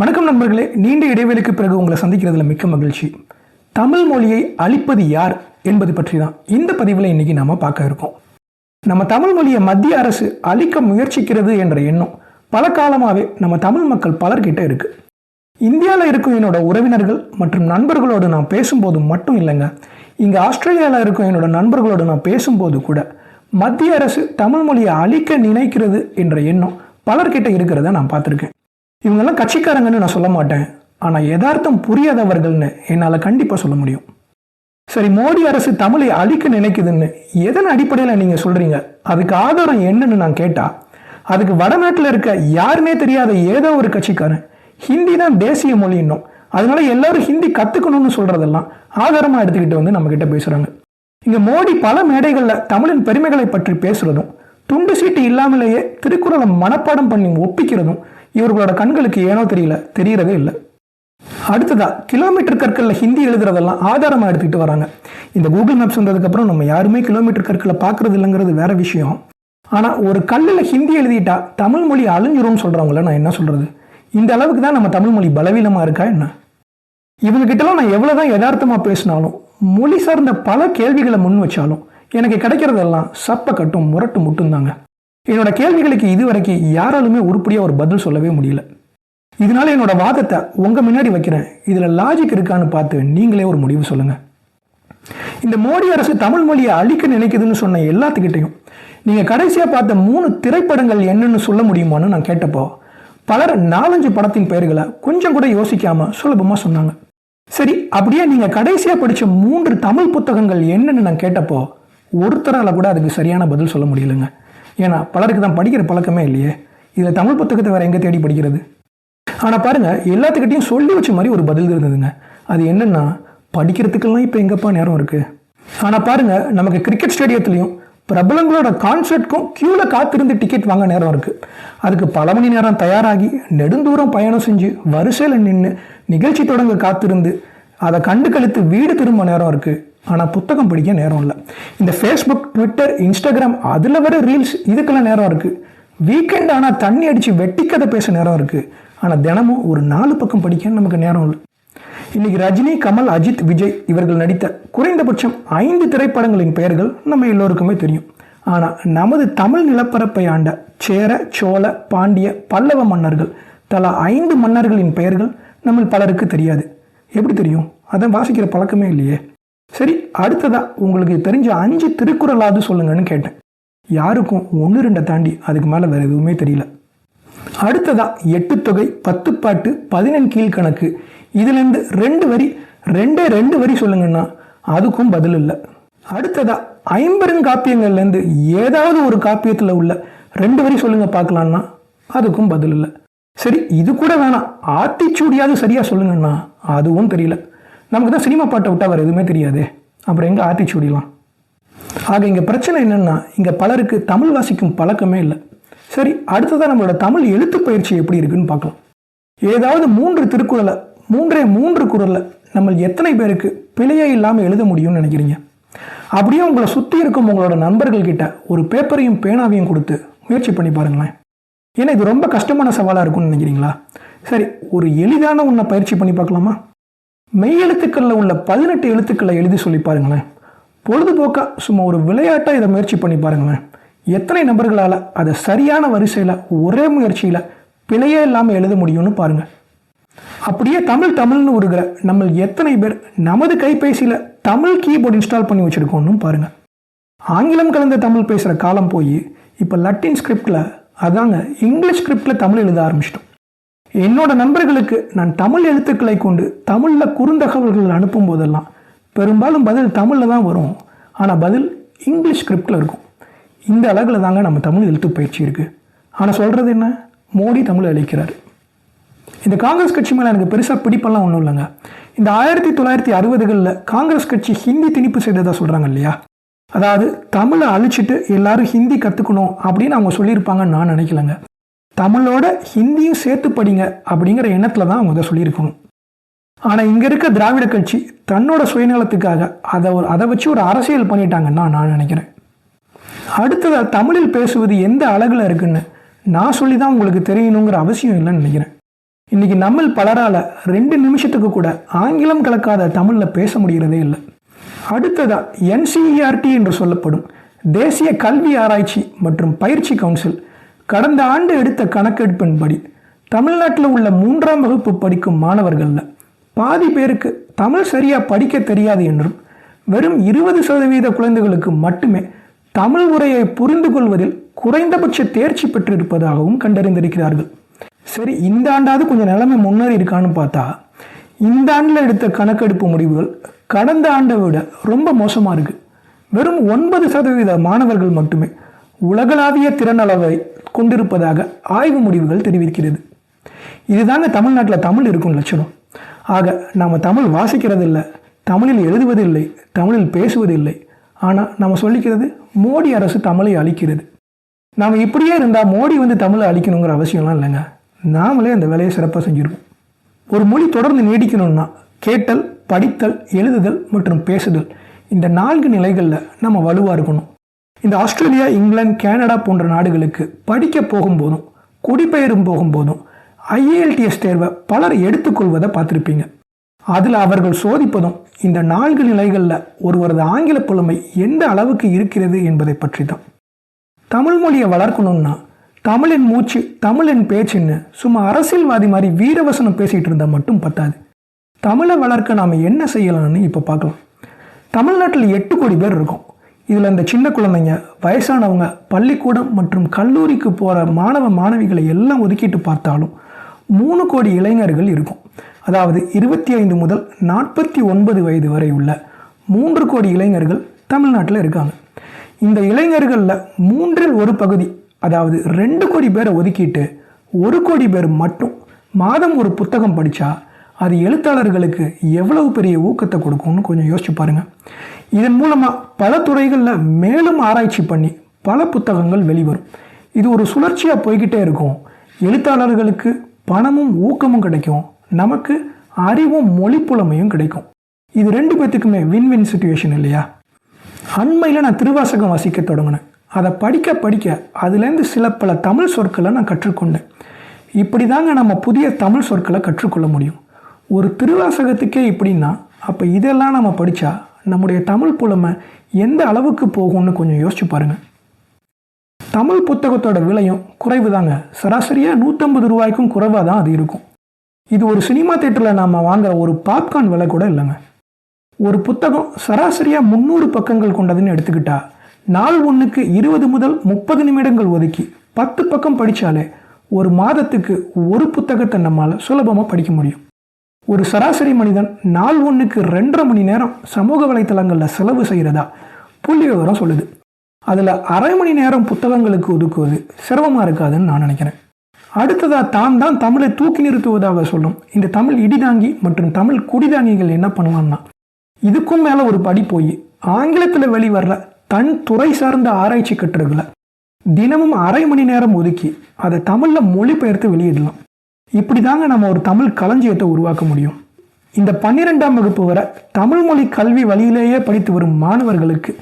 வணக்கம் நண்பர்களே, நீண்ட இடைவெளிக்கு பிறகு உங்களை சந்திக்கிறதுல மிக்க மகிழ்ச்சி. தமிழ் மொழியை அழிப்பது யார் என்பது பற்றி தான் இந்த பதிவில் இன்னைக்கு நாம பார்க்க இருக்கோம். நம்ம தமிழ் மொழியை மத்திய அரசு அழிக்க முயற்சிக்கிறது என்ற எண்ணம் பல காலமாகவே நம்ம தமிழ் மக்கள் பலர்கிட்ட இருக்கு. இந்தியாவில் இருக்கும் என்னோட உறவினர்கள் மற்றும் நண்பர்களோடு நான் பேசும்போது மட்டும் இல்லைங்க, இங்கே ஆஸ்திரேலியாவில் இருக்கும் என்னோட நண்பர்களோடு நான் பேசும்போது கூட மத்திய அரசு தமிழ் மொழியை அழிக்க நினைக்கிறது என்ற எண்ணம் பலர்கிட்ட இருக்கிறத நான் பார்த்துருக்கேன். இவங்கெல்லாம் கட்சிக்காரங்கன்னு நான் சொல்ல மாட்டேன், ஆனால் யதார்த்தம் புரியாதவர்கள்னு என்னால் கண்டிப்பாக சொல்ல முடியும். சரி, மோடி அரசு தமிழை அழிக்க நினைக்குதுன்னு எதன் அடிப்படையில் நீங்கள் சொல்கிறீங்க, அதுக்கு ஆதாரம் என்னன்னு நான் கேட்டால் அதுக்கு வடநாட்டில் இருக்க யாருன்னே தெரியாத ஏதோ ஒரு கட்சிக்காரன் ஹிந்தி தான் தேசிய மொழி இன்னும், அதனால எல்லாரும் ஹிந்தி கற்றுக்கணும்னு சொல்கிறதெல்லாம் ஆதாரமாக எடுத்துக்கிட்டு வந்து நம்மக்கிட்ட பேசுகிறாங்க. இங்கே மோடி பல மேடைகளில் தமிழின் பெருமைகளை பற்றி பேசுகிறதும் துண்டு சீட்டு இல்லாமலேயே திருக்குறளை மனப்பாடம் பண்ணி ஒப்பிக்கிறதும் இவர்களோட கண்களுக்கு ஏனோ தெரியறதே இல்லை. அடுத்ததா கிலோமீட்டர் கற்கள்ல ஹிந்தி எழுதுறதெல்லாம் ஆதாரமா எடுத்துக்கிட்டு வராங்க. இந்த கூகுள் மேப்ஸ் வந்ததுக்கு அப்புறம் நம்ம யாருமே கிலோமீட்டர் கற்களை பார்க்கறது இல்லைங்கிறது வேற விஷயம். ஆனா ஒரு கல்லில் ஹிந்தி எழுதிட்டா தமிழ் மொழி அழிஞ்சிரும்னு சொல்றவங்கள நான் என்ன சொல்றது? இந்த அளவுக்கு தான் நம்ம தமிழ் மொழி பலவீனமா இருக்கா என்ன? இவங்க கிட்டலாம் நான் எவ்வளவுதான் யதார்த்தமா பேசினாலும் மொழி சார்ந்த பல கேள்விகளை முன் வச்சாலும் எனக்கு கிடைக்கிறதெல்லாம் சப்ப கட்டும் முரட்டு முட்டும் தாங்க. என்னோட கேள்விகளுக்கு இதுவரைக்கும் யாராலுமே உருப்படியா ஒரு பதில் சொல்லவே முடியல. இதனால என்னோட வாதத்தை உங்க முன்னாடி வைக்கிறேன். இதுல லாஜிக் இருக்கான்னு பார்த்து நீங்களே ஒரு முடிவு சொல்லுங்க. இந்த மோடி அரசு தமிழ் மொழியை அழிக்க நினைக்குதுன்னு சொன்ன எல்லாத்துக்கிட்டையும் நீங்க கடைசியா பார்த்த 3 திரைப்படங்கள் என்னன்னு சொல்ல முடியுமான்னு நான் கேட்டப்போ பலர் 4-5 படத்தின் பெயர்களை கொஞ்சம் கூட யோசிக்காம சுலபமா சொன்னாங்க. சரி, அப்படியே நீங்க கடைசியா படிச்ச 3 தமிழ் புத்தகங்கள் என்னன்னு நான் கேட்டப்போ ஒருத்தரால கூட அதுக்கு சரியான பதில் சொல்ல முடியலங்க. ஏன்னா பலருக்கு தான் படிக்கிற பழக்கமே இல்லையே. இதில் தமிழ் புத்தகத்தை வேற எங்கே தேடி படிக்கிறது? ஆனால் பாருங்க, எல்லாத்துக்கிட்டையும் சொல்லி வச்ச மாதிரி ஒரு பதில் இருந்ததுங்க. அது என்னன்னா, படிக்கிறதுக்கெல்லாம் இப்போ எங்கப்பா நேரம் இருக்கு. ஆனால் பாருங்க, நமக்கு கிரிக்கெட் ஸ்டேடியத்துலையும் பிரபலங்களோட கான்சர்ட்க்கும் கியூவில் காத்திருந்து டிக்கெட் வாங்க நேரம் இருக்கு. அதுக்கு பல மணி நேரம் தயாராகி நெடுந்தூரம் பயணம் செஞ்சு வரிசையில் நின்று நிகழ்ச்சி தொடங்க காத்திருந்து அதை கண்டு கழித்து வீடு திரும்ப நேரம் இருக்கு. ஆனால் புத்தகம் படிக்க நேரம் இல்லை. இந்த ஃபேஸ்புக், ட்விட்டர், இன்ஸ்டாகிராம், அதில் வர ரீல்ஸ், இதுக்கெல்லாம் நேரம் இருக்குது. வீக்கெண்ட் ஆனால் தண்ணி அடித்து வெட்டிக்கதை பேச நேரம் இருக்குது. ஆனால் தினமும் ஒரு 4 பக்கம் படிக்க நமக்கு நேரம் இல்லை. இன்னைக்கு ரஜினி, கமல், அஜித், விஜய் இவர்கள் நடித்த குறைந்தபட்சம் 5 திரைப்படங்களின் பெயர்கள் நம்ம எல்லோருக்குமே தெரியும். ஆனால் நமது தமிழ் நிலப்பரப்பை ஆண்ட சேர, சோழ, பாண்டிய, பல்லவ மன்னர்கள் தலா 5 மன்னர்களின் பெயர்கள் நம்ம பலருக்கு தெரியாது. எப்படி தெரியும்? அதை வாசிக்கிற பழக்கமே இல்லையே. சரி, அடுத்ததா உங்களுக்கு தெரிஞ்ச 5 திருக்குறளாவது சொல்லுங்கன்னு கேட்டேன். யாருக்கும் 1-2 தாண்டி அதுக்கு மேலே வேற எதுவுமே தெரியல. அடுத்ததா 8 தொகை, 10 பாட்டு, 14 கீழ்கணக்கு, இதுலேருந்து 2 வரி சொல்லுங்கன்னா அதுக்கும் பதில் இல்லை. அடுத்ததா 50 காப்பியங்கள்லேருந்து ஏதாவது ஒரு காப்பியத்தில் உள்ள 2 வரி சொல்லுங்க பார்க்கலான்னா அதுக்கும் பதில் இல்லை. சரி, இது கூட வேணாம், ஆத்திச்சூடியாவது சரியா சொல்லுங்கன்னா அதுவும் தெரியல. நமக்கு தான் சினிமா பாட்டை விட்டா வேறு எதுவுமே தெரியாது, அப்புறம் எங்கே ஆத்திச்சூடிலாம்? ஆக இங்கே பிரச்சனை என்னென்னா, இங்கே பலருக்கு தமிழ் வாசிக்கும் பழக்கமே இல்லை. சரி, அடுத்ததான் நம்மளோட தமிழ் எழுத்து பயிற்சி எப்படி இருக்குன்னு பார்க்கலாம். ஏதாவது 3 திருக்குறளை 3 குறளில் நம்ம எத்தனை பேருக்கு பிழையே இல்லாமல் எழுத முடியும்னு நினைக்கிறீங்க? அப்படியே உங்களை சுற்றி இருக்கும் உங்களோட நண்பர்கள் கிட்ட ஒரு பேப்பரையும் பேனாவையும் கொடுத்து முயற்சி பண்ணி பாருங்களேன். ஏன்னா இது ரொம்ப கஷ்டமான சவாலாக இருக்கும்னு நினைக்கிறீங்களா? சரி, ஒரு எளிதான ஒன்றை பயிற்சி பண்ணி பார்க்கலாமா? மெய் எழுத்துக்களில் உள்ள 18 எழுத்துக்களை எழுதி சொல்லி பாருங்களேன். பொழுதுபோக்கா சும்மா ஒரு விளையாட்டா இதை முயற்சி பண்ணி பாருங்களேன். எத்தனை நபர்களால் அதை சரியான வரிசையில் ஒரே முயற்சியில் பிழையே இல்லாமல் எழுத முடியும்னு பாருங்க. அப்படியே தமிழ்னு உருகிற நம்ம எத்தனை பேர் நமது கைபேசியில் தமிழ் கீபோர்டு இன்ஸ்டால் பண்ணி வச்சிருக்கோம்னு பாருங்க. ஆங்கிலம் கலந்த தமிழ் பேசுகிற காலம் போய் இப்போ லட்டின் ஸ்கிரிப்டில், அதாங்க இங்கிலீஷ் ஸ்கிரிப்டில் தமிழ் எழுத ஆரம்பிச்சிட்டோம். என்னோட நண்பர்களுக்கு நான் தமிழ் எழுத்துக்களை கொண்டு தமிழில் குறுந்தகவல்கள் அனுப்பும் போதெல்லாம் பெரும்பாலும் பதில் தமிழில் தான் வரும், ஆனால் பதில் இங்கிலீஷ் ஸ்கிரிப்டில் இருக்கும். இந்த அழகில் தாங்க நம்ம தமிழ் எழுத்து பயிற்சி இருக்குது. ஆனால் சொல்கிறது என்ன? மோடி தமிழ் அழிக்கிறார். இந்த காங்கிரஸ் கட்சி மேலே எனக்கு பெருசாக பிடிப்பெல்லாம் ஒன்றும் இல்லைங்க. இந்த 1960களில் காங்கிரஸ் கட்சி ஹிந்தி திணிப்பு செய்ததாக சொல்கிறாங்க இல்லையா? அதாவது தமிழை அழிச்சிட்டு எல்லாரும் ஹிந்தி கற்றுக்கணும் அப்படின்னு அவங்க சொல்லியிருப்பாங்கன்னு நான் நினைக்கலங்க. தமிழோட ஹிந்தியும் சேர்த்து படிங்க அப்படிங்கிற எண்ணத்தில் தான் அவங்க அதை சொல்லியிருக்கணும். ஆனால் இங்கே இருக்க திராவிட கட்சி தன்னோட சுயநலத்துக்காக அதை வச்சு ஒரு அரசியல் பண்ணிட்டாங்கன்னு நான் நினைக்கிறேன். அடுத்ததாக தமிழில் பேசுவது எந்த அழகில் இருக்குன்னு நான் சொல்லி தான் உங்களுக்கு தெரியணுங்கிற அவசியம் இல்லைன்னு நினைக்கிறேன். இன்னைக்கு நம்ம பலரால் 2 நிமிஷத்துக்கு கூட ஆங்கிலம் கலக்காத தமிழில் பேச முடிகிறதே இல்லை. அடுத்ததா என்சிஇஆர்டி என்று சொல்லப்படும் தேசிய கல்வி ஆராய்ச்சி மற்றும் பயிற்சி கவுன்சில் கடந்த ஆண்டு எடுத்த கணக்கெடுப்பின்படி தமிழ்நாட்டில் உள்ள 3ஆம் வகுப்பு படிக்கும் மாணவர்களில் பாதி பேருக்கு தமிழ் சரியாக படிக்க தெரியாது என்றும் வெறும் 20% குழந்தைகளுக்கு மட்டுமே தமிழ் உரையை புரிந்து கொள்வதில் குறைந்தபட்ச தேர்ச்சி பெற்றிருப்பதாகவும் கண்டறிந்திருக்கிறார்கள். சரி, இந்த ஆண்டாவது கொஞ்சம் நிலைமை முன்னேறி இருக்கான்னு பார்த்தா இந்த ஆண்டில் எடுத்த கணக்கெடுப்பு முடிவுகள் கடந்த ஆண்டை விட ரொம்ப மோசமாக இருக்குது. வெறும் 9% மாணவர்கள் மட்டுமே உலகளாவிய திறன் அளவை கொண்டிருப்பதாக ஆய்வு முடிவுகள் தெரிவிக்கிறது. இதுதாங்க தமிழ்நாட்டில் தமிழ் இருக்கும் லட்சணம். ஆக நாம் தமிழ் வாசிக்கிறதில்லை, தமிழில் எழுதுவதில்லை, தமிழில் பேசுவதில்லை. ஆனால் நம்ம சொல்லிக்கிறது மோடி அரசு தமிழை அழிக்கிறது. நாம் இப்படியே இருந்தால் மோடி தமிழை அழிக்கணுங்கிற அவசியம்லாம் இல்லைங்க. நாமளே அந்த வேலையை சிறப்பாக செஞ்சுருக்கோம். ஒரு மொழி தொடர்ந்து நீடிக்கணும்னா கேட்டல், படித்தல், எழுதுதல் மற்றும் பேசுதல் இந்த 4 நிலைகளில் நம்ம வலுவாக இருக்கணும். இந்த ஆஸ்திரேலியா, இங்கிலாந்து, கனடா போன்ற நாடுகளுக்கு படிக்க போகும்போதும் குடிபெயரும் போகும்போதும் IELTS தேர்வை பலர் எடுத்துக்கொள்வதை பார்த்துருப்பீங்க. அதில் அவர்கள் சோதிப்பதும் இந்த 4 நிலைகளில் ஒருவரது ஆங்கில புலமை எந்த அளவுக்கு இருக்கிறது என்பதை பற்றி தான். தமிழ் மொழியை வளர்க்கணும்னா தமிழின் மூச்சு, தமிழின் பேச்சுன்னு சும்மா அரசியல்வாதி மாதிரி வீரவசனம் பேசிகிட்டு இருந்தால் மட்டும் பத்தாது. தமிழை வளர்க்க நாம் என்ன செய்யலாம்னு இப்போ பார்க்கலாம். தமிழ்நாட்டில் 8 கோடி பேர் இருக்கும். இதில் இந்த சின்ன குழந்தைங்க, வயசானவங்க, பள்ளிக்கூடம் மற்றும் கல்லூரிக்கு போகிற மாணவ மாணவிகளை எல்லாம் ஒதுக்கிட்டு பார்த்தாலும் 3 கோடி இளைஞர்கள் இருக்கும். அதாவது 25 முதல் 49 வயது வரை உள்ள 3 கோடி இளைஞர்கள் தமிழ்நாட்டில் இருக்காங்க. இந்த இளைஞர்களில் 1/3 பகுதி, அதாவது 2 கோடி பேரை ஒதுக்கிட்டு 1 கோடி பேர் மட்டும் மாதம் ஒரு புத்தகம் படித்தா அது எழுத்தாளர்களுக்கு எவ்வளவு பெரிய ஊக்கத்தை கொடுக்கும்னு கொஞ்சம் யோசிச்சு பாருங்கள். இதன் மூலமாக பல துறைகளில் மேலும் ஆராய்ச்சி பண்ணி பல புத்தகங்கள் வெளிவரும். இது ஒரு சுழற்சியாக போய்கிட்டே இருக்கும். எழுத்தாளர்களுக்கு பணமும் ஊக்கமும் கிடைக்கும், நமக்கு அறிவும் மொழி புலமையும் கிடைக்கும். இது 2 பேத்துக்குமே வின் வின் சிச்சுவேஷன் இல்லையா? அண்மையில் நான் திருவாசகம் வாசிக்க தொடங்கினேன். அதை படிக்க படிக்க அதுலேருந்து பல தமிழ் சொற்களை நான் கற்றுக்கொண்டேன். இப்படி தாங்க நம்ம புதிய தமிழ் சொற்களை கற்றுக்கொள்ள முடியும். ஒரு திருவாசகத்துக்கே இப்படின்னா அப்போ இதெல்லாம் நம்ம படித்தா நம்முடைய தமிழ் புலமை எந்த அளவுக்கு போகும்னு கொஞ்சம் யோசிச்சு பாருங்கள். தமிழ் புத்தகத்தோட விலையும் குறைவு தாங்க. சராசரியாக 150 ரூபாய்க்கும் குறைவாக தான் அது இருக்கும். இது ஒரு சினிமா தேட்டரில் நாம் வாங்குகிற ஒரு பாப்கார்ன் விலை கூட இல்லைங்க. ஒரு புத்தகம் சராசரியாக 300 பக்கங்கள் கொண்டதுன்னு எடுத்துக்கிட்டா நாள் ஒன்றுக்கு 20 முதல் 30 நிமிடங்கள் ஒதுக்கி 10 பக்கம் படித்தாலே ஒரு மாதத்துக்கு ஒரு புத்தகத்தை நம்மால் சுலபமாக படிக்க முடியும். ஒரு சராசரி மனிதன் நாள் ஒன்றுக்கு 2.5 மணி நேரம் சமூக வலைத்தளங்களில் செலவு செய்கிறதா புள்ளி விவரம் சொல்லுது. அதில் 1/2 மணி நேரம் புத்தகங்களுக்கு ஒதுக்குவது சிரமமாக இருக்காதுன்னு நான் நினைக்கிறேன். அடுத்ததாக தான் தமிழை தூக்கி நிறுத்துவதாக சொல்லும் இந்த தமிழ் இடிதாங்கி மற்றும் தமிழ் குடிதாங்கிகள் என்ன பண்ணுவான்னா, இதுக்கும் மேலே ஒரு படி போய் ஆங்கிலத்தில் வெளிவர்ற தன் துறை சார்ந்த ஆராய்ச்சி கட்டுரைகளை தினமும் 1/2 மணி நேரம் ஒதுக்கி அதை தமிழில் மொழிபெயர்த்து வெளியிடலாம். இப்படி தாங்க நம்ம ஒரு தமிழ் களஞ்சியத்தை உருவாக்க முடியும். இந்த 12ஆம் வகுப்பு வரை தமிழ் மொழி கல்வி வழியிலேயே படித்து வரும் மாணவர்களுக்கு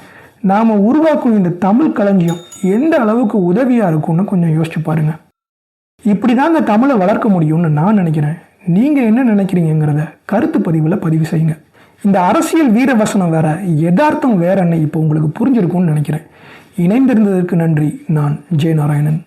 நாம் உருவாக்கும் இந்த தமிழ் களஞ்சியம் எந்த அளவுக்கு உதவியாக இருக்கும்னு கொஞ்சம் யோசிச்சு பாருங்கள். இப்படி தாங்க தமிழை வளர்க்க முடியும்னு நான் நினைக்கிறேன். நீங்கள் என்ன நினைக்கிறீங்கிறத கருத்து பதிவில் பதிவு செய்யுங்க. இந்த அரசியல் வீரவசனம் வேற, யதார்த்தம் வேறன்னு இப்போ உங்களுக்கு புரிஞ்சிருக்கும்னு நினைக்கிறேன். இணைந்திருந்ததற்கு நன்றி. நான் ஜெய நாராயணன்.